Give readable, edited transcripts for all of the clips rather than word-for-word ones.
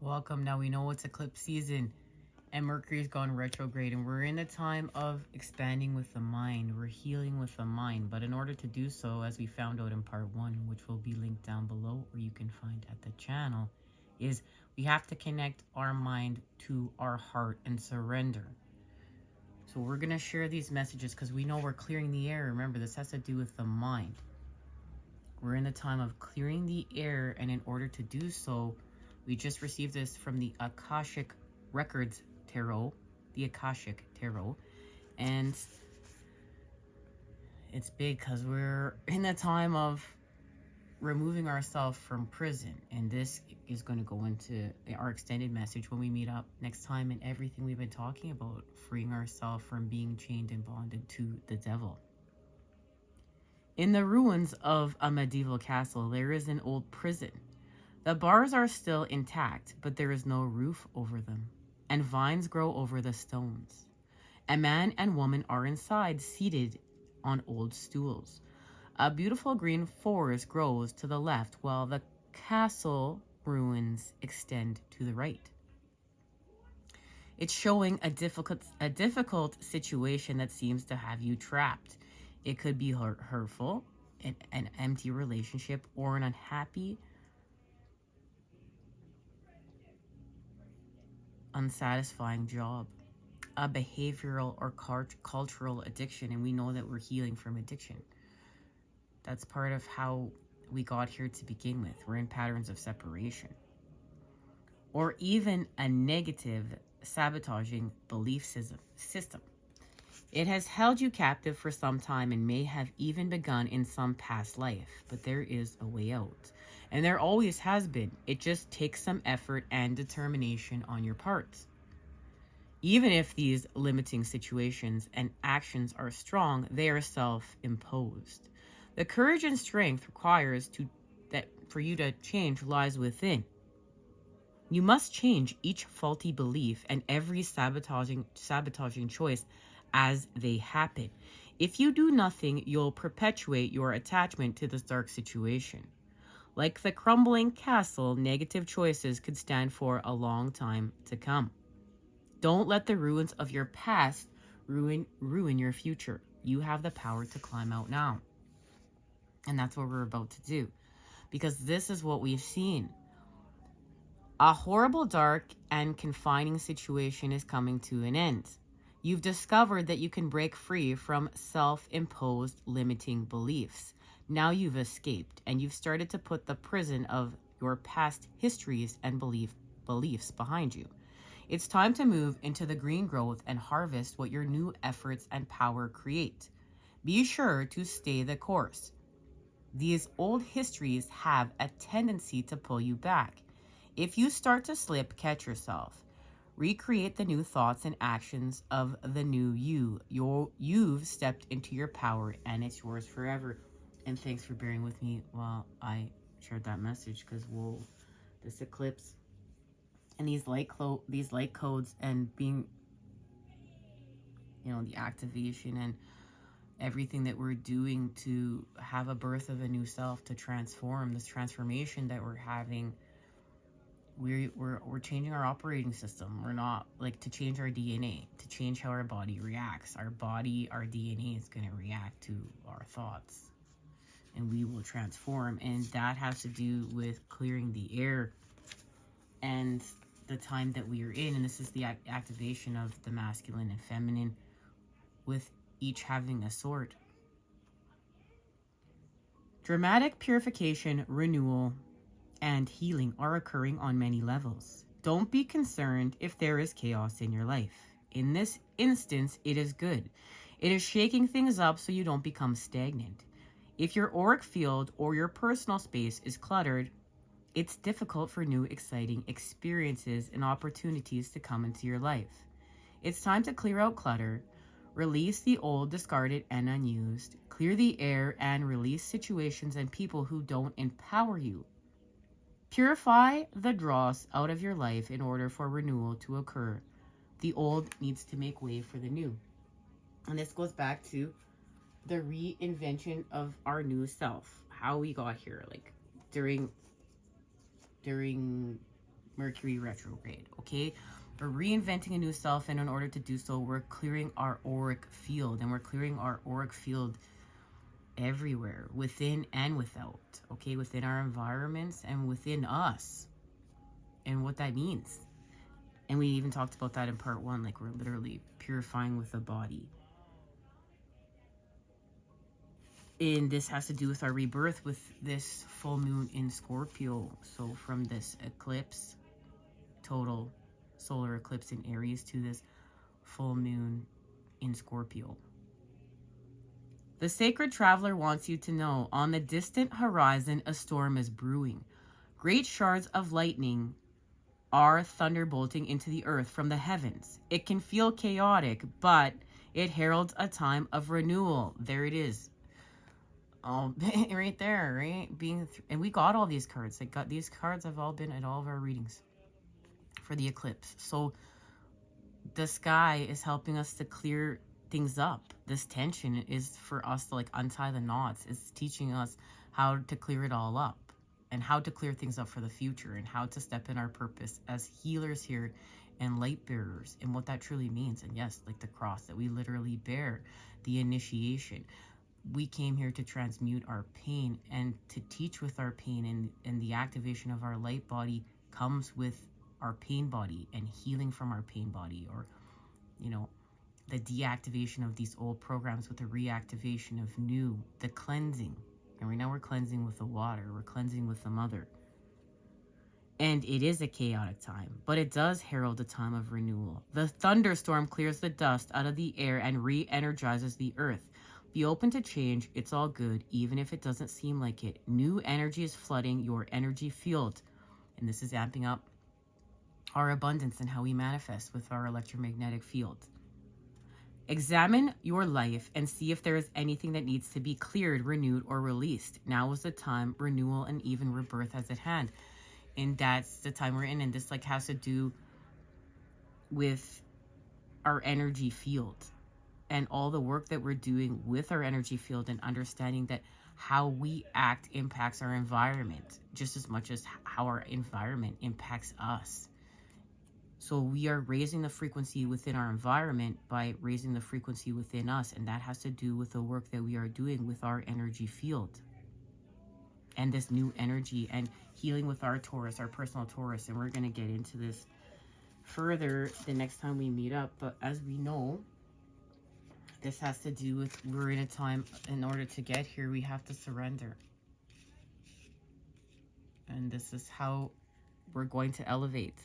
Welcome. Now we know it's eclipse season and Mercury's gone retrograde, and we're in a time of expanding with the mind. We're healing with the mind. But in order to do so, as we found out in part 1, which will be linked down below or you can find at the channel, is we have to connect our mind to our heart and surrender. So we're going to share these messages because we know we're clearing the air. Remember, this has to do with the mind. We're in the time of clearing the air, and in order to do so, we just received this from the Akashic Records Tarot, the Akashic Tarot, and it's big because we're in the time of removing ourselves from prison, and this is going to go into our extended message when we meet up next time, and everything we've been talking about, freeing ourselves from being chained and bonded to the devil. In the ruins of a medieval castle, there is an old prison. The bars are still intact, but there is no roof over them, and vines grow over the stones. A man and woman are inside, seated on old stools. A beautiful green forest grows to the left, while the castle ruins extend to the right. It's showing a difficult situation that seems to have you trapped. It could be hurtful, an empty relationship, or an unhappy, unsatisfying job, a behavioral or cultural addiction, and we know that we're healing from addiction. That's part of how we got here to begin with. We're in patterns of separation. Or even a negative, sabotaging belief system. It has held you captive for some time and may have even begun in some past life, but there is a way out. And there always has been. It just takes some effort and determination on your part. Even if these limiting situations and actions are strong, they are self-imposed. The courage and strength requires for you to change lies within. You must change each faulty belief and every sabotaging choice as they happen. If you do nothing, you'll perpetuate your attachment to this dark situation. Like the crumbling castle, negative choices could stand for a long time to come. Don't let the ruins of your past ruin your future. You have the power to climb out now. And that's what we're about to do. Because this is what we've seen. A horrible, dark, and confining situation is coming to an end. You've discovered that you can break free from self-imposed limiting beliefs. Now you've escaped, and you've started to put the prison of your past histories and beliefs behind you. It's time to move into the green growth and harvest what your new efforts and power create. Be sure to stay the course. These old histories have a tendency to pull you back. If you start to slip, catch yourself. Recreate the new thoughts and actions of the new you. You've stepped into your power, and it's yours forever. And thanks for bearing with me while I shared that message, because this eclipse and these light codes and being, the activation and everything that we're doing to have a birth of a new self, to transform this transformation that we're having. We're changing our operating system. We're not to change our DNA, to change how our body reacts. Our DNA is going to react to our thoughts, and we will transform. And that has to do with clearing the air and the time that we are in. And this is the activation of the masculine and feminine, with each having a sword. Dramatic purification, renewal, and healing are occurring on many levels. Don't be concerned if there is chaos in your life. In this instance, it is good. It is shaking things up so you don't become stagnant. If your auric field or your personal space is cluttered, it's difficult for new, exciting experiences and opportunities to come into your life. It's time to clear out clutter, release the old, discarded, and unused, clear the air, and release situations and people who don't empower you. Purify the dross out of your life in order for renewal to occur. The old needs to make way for the new. And this goes back to the reinvention of our new self, how we got here, during Mercury retrograde, okay? We're reinventing a new self, and in order to do so, we're clearing our auric field, and we're clearing our auric field everywhere, within and without, okay? Within our environments and within us, and what that means. And we even talked about that in part 1, like we're literally purifying with the body. And this has to do with our rebirth with this full moon in Scorpio. So from this eclipse, total solar eclipse in Aries, to this full moon in Scorpio. The sacred traveler wants you to know, on the distant horizon, a storm is brewing. Great shards of lightning are thunderbolting into the earth from the heavens. It can feel chaotic, but it heralds a time of renewal. There it is. Oh, right there, right? And we got all these cards. These cards have all been at all of our readings for the eclipse. So the sky is helping us to clear things up. This tension is for us to like untie the knots. It's teaching us how to clear it all up, and how to clear things up for the future, and how to step in our purpose as healers here and light bearers, and what that truly means. And yes, like the cross that we literally bear, the initiation. We came here to transmute our pain and to teach with our pain, and the activation of our light body comes with our pain body, and healing from our pain body, or, you know, the deactivation of these old programs with the reactivation of new, the cleansing. And right now we're cleansing with the water, we're cleansing with the mother. And it is a chaotic time, but it does herald a time of renewal. The thunderstorm clears the dust out of the air and re-energizes the earth. Be open to change. It's all good, even if it doesn't seem like it. New energy is flooding your energy field. And this is amping up our abundance and how we manifest with our electromagnetic field. Examine your life and see if there is anything that needs to be cleared, renewed, or released. Now is the time. Renewal and even rebirth is at hand. And that's the time we're in. And this like has to do with our energy field, and all the work that we're doing with our energy field, and understanding that how we act impacts our environment just as much as how our environment impacts us. So we are raising the frequency within our environment by raising the frequency within us, and that has to do with the work that we are doing with our energy field and this new energy, and healing with our Taurus, our personal Taurus. And we're going to get into this further the next time we meet up. But as we know, this has to do with, we're in a time, in order to get here, we have to surrender. And this is how we're going to elevate.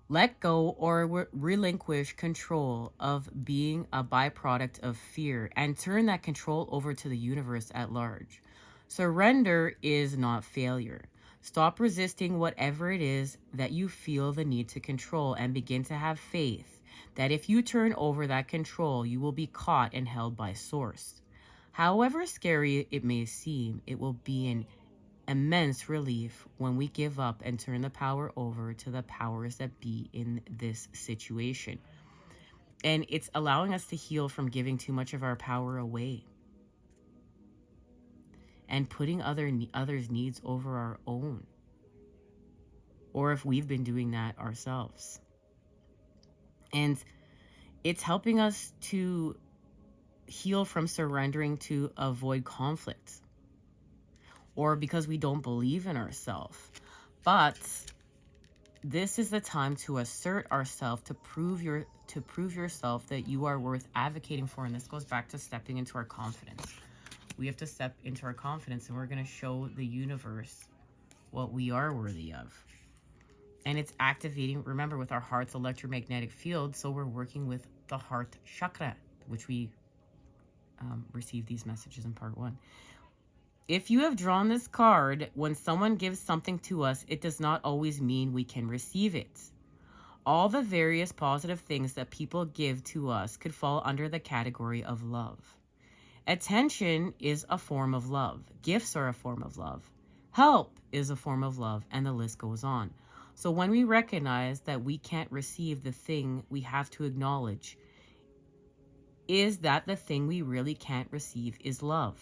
Let go or relinquish control of being a byproduct of fear, and turn that control over to the universe at large. Surrender is not failure. Stop resisting whatever it is that you feel the need to control, and begin to have faith that if you turn over that control, you will be caught and held by Source. However scary it may seem, it will be an immense relief when we give up and turn the power over to the powers that be in this situation. And it's allowing us to heal from giving too much of our power away, and putting others' needs over our own, or if we've been doing that ourselves. And it's helping us to heal from surrendering to avoid conflict, or because we don't believe in ourselves. But this is the time to assert ourselves, to prove yourself that you are worth advocating for. And this goes back to stepping into our confidence. We have to step into our confidence, and we're going to show the universe what we are worthy of. And it's activating, remember, with our heart's electromagnetic field. So we're working with the heart chakra, which we received these messages in part 1. If you have drawn this card, when someone gives something to us, it does not always mean we can receive it. All the various positive things that people give to us could fall under the category of love. Attention is a form of love. Gifts are a form of love. Help is a form of love, and the list goes on. So when we recognize that we can't receive the thing, we have to acknowledge is that the thing we really can't receive is love.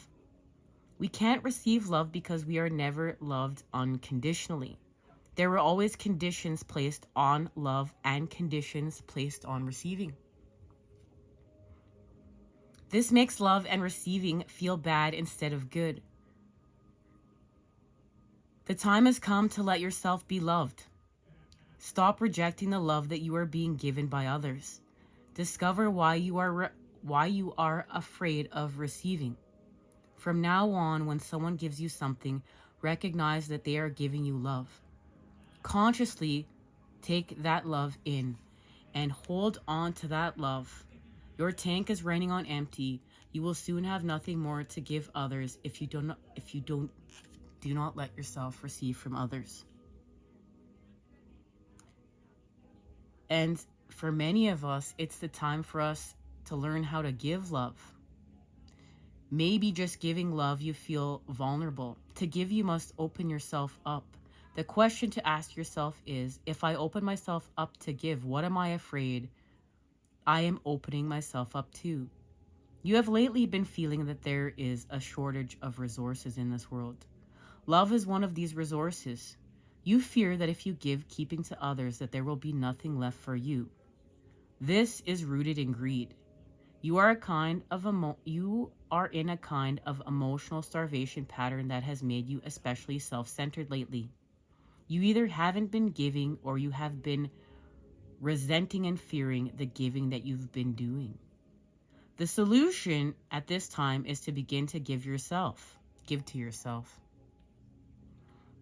We can't receive love because we are never loved unconditionally. There were always conditions placed on love and conditions placed on receiving. This makes love and receiving feel bad instead of good. The time has come to let yourself be loved. Stop rejecting the love that you are being given by others. Discover why you are afraid of receiving. From now on, when someone gives you something, recognize that they are giving you love. Consciously take that love in and hold on to that love. Your tank is running on empty. You will soon have nothing more to give others if you do not let yourself receive from others. And for many of us, it's the time for us to learn how to give love. Maybe just giving love, you feel vulnerable. To give, you must open yourself up. The question to ask yourself is, if I open myself up to give, what am I afraid I am opening myself up to? You have lately been feeling that there is a shortage of resources in this world. Love is one of these resources. You fear that if you give, keeping to others, that there will be nothing left for you. This is rooted in greed. You are in a kind of emotional starvation pattern that has made you especially self-centered lately. You either haven't been giving or you have been resenting and fearing the giving that you've been doing. The solution at this time is to begin to give yourself. Give to yourself.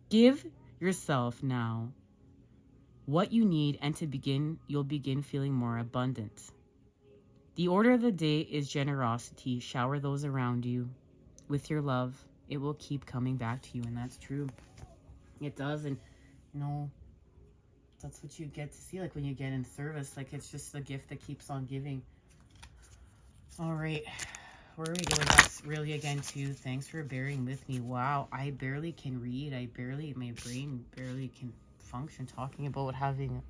Give yourself now what you need, and you'll begin feeling more abundant. The order of the day is generosity. Shower those around you with your love. It will keep coming back to you, and that's true. It does, and that's what you get to see, like when you get in service. Like, it's just the gift that keeps on giving. All right, where are we going? That's really, again, too, thanks for bearing with me. Wow, I barely can read. My brain barely can function talking about having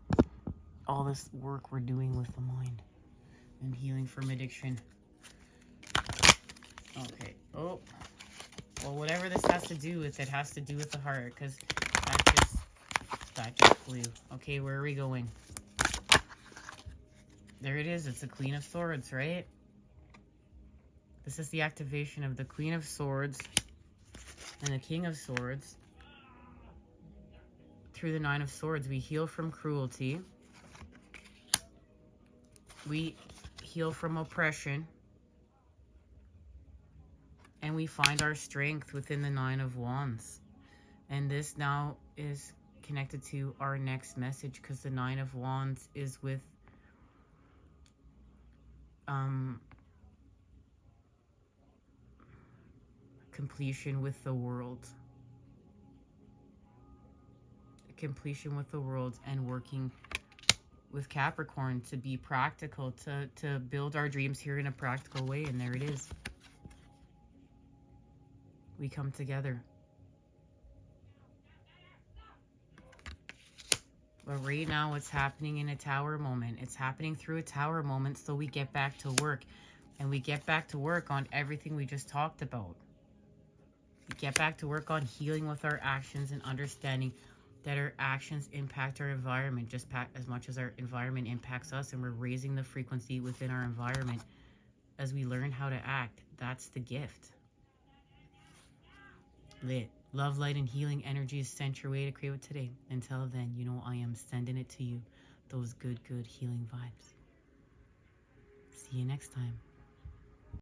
all this work we're doing with the mind and healing from addiction. Okay. Oh. Well, whatever this has to do with, it has to do with the heart, because that just flew. Okay, where are we going? There it is. It's the Queen of Swords, right? This is the activation of the Queen of Swords and the King of Swords. Through the Nine of Swords, we heal from cruelty. We heal from oppression. And we find our strength within the Nine of Wands. And this now is connected to our next message, because the Nine of Wands is with completion with the world. Completion with the world, and working with Capricorn to be practical, to build our dreams here in a practical way. And there it is. We come together. But right now it's happening in a tower moment. It's happening through a tower moment, so we get back to work. And we get back to work on everything we just talked about. We get back to work on healing with our actions and understanding that our actions impact our environment just as much as our environment impacts us. And we're raising the frequency within our environment as we learn how to act. That's the gift. Lit. Love, light, and healing energy is sent your way to create it today. Until then, I am sending it to you. Those good healing vibes. See you next time.